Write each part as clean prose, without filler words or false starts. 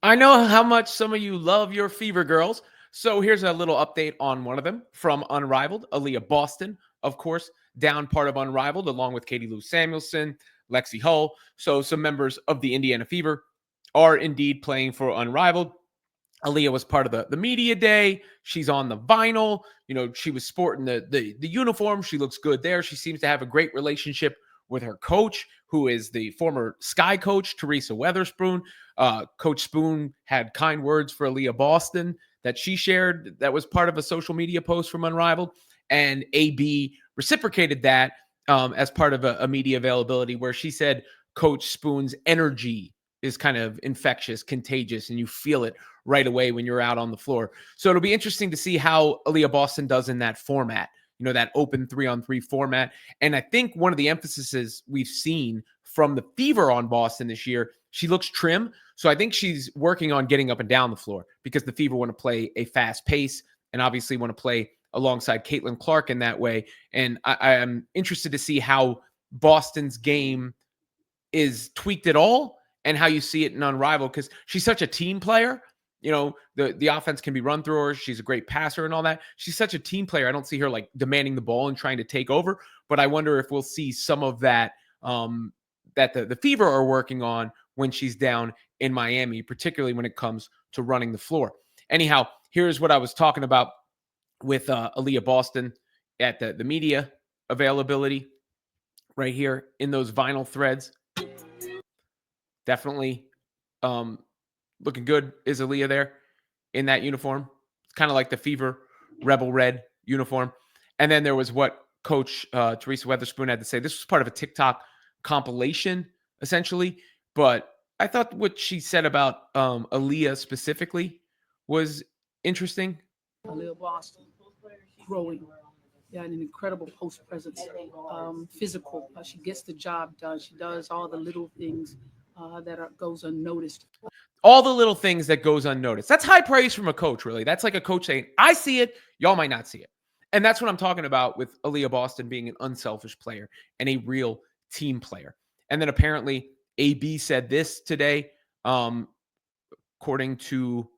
I know how much some of you love your Fever girls. So here's a little update on one of them from Unrivaled. Aliyah Boston, of course, down part of Unrivaled, along with Katie Lou Samuelson, Lexi Hull. So some members of the Indiana Fever are indeed playing for Unrivaled. Aliyah was part of the media day. She's on the vinyl. You know, she was sporting the uniform. She looks good there. She seems to have a great relationship with her coach, who is the former Sky coach, Teresa Weatherspoon. Coach Spoon had kind words for Aliyah Boston that she shared that was part of a social media post from Unrivaled. And AB reciprocated that as part of a media availability where she said Coach Spoon's energy is kind of infectious, contagious, and you feel it right away when you're out on the floor. So it'll be interesting to see how Aliyah Boston does in that format, you know, that open 3-on-3 format. And I think one of the emphases we've seen from the Fever on Boston this year, she looks trim. So I think she's working on getting up and down the floor because the Fever want to play a fast pace and obviously want to play alongside Caitlin Clark in that way. And I am interested to see how Boston's game is tweaked at all and how you see it in Unrivaled because she's such a team player. You know, the offense can be run through her. She's a great passer and all that. She's such a team player. I don't see her like demanding the ball and trying to take over, but I wonder if we'll see some of that that the Fever are working on when she's down in Miami, particularly when it comes to running the floor. Anyhow, here's what I was talking about with Aliyah Boston at the media availability right here in those vinyl threads. Definitely looking good is Aliyah there in that uniform. It's kind of like the Fever Rebel Red uniform. And then there was what Coach Teresa Weatherspoon had to say. This was part of a TikTok compilation, essentially. But I thought what she said about Aliyah specifically was interesting. Aliyah Boston, growing. Yeah, an incredible post presence, physical. She gets the job done. She does all the little things goes unnoticed. All the little things that goes unnoticed. That's high praise from a coach, really. That's like a coach saying, I see it, y'all might not see it. And that's what I'm talking about with Aliyah Boston being an unselfish player and a real team player. And then apparently AB said this today, according to,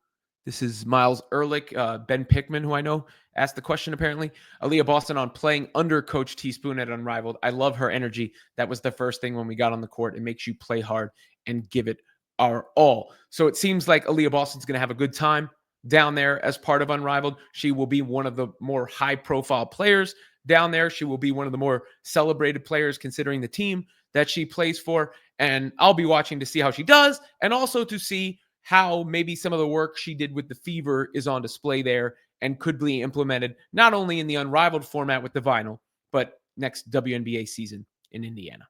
this is Miles Ehrlich, Ben Pickman, who I know, asked the question apparently. Aliyah Boston on playing under Coach Teaspoon at Unrivaled. I love her energy. That was the first thing when we got on the court. It makes you play hard and give it our all. So it seems like Aliyah Boston's going to have a good time down there as part of Unrivaled. She will be one of the more high-profile players down there. She will be one of the more celebrated players considering the team that she plays for. And I'll be watching to see how she does and also to see how maybe some of the work she did with the Fever is on display there and could be implemented not only in the Unrivaled format with the vinyl, but next WNBA season in Indiana.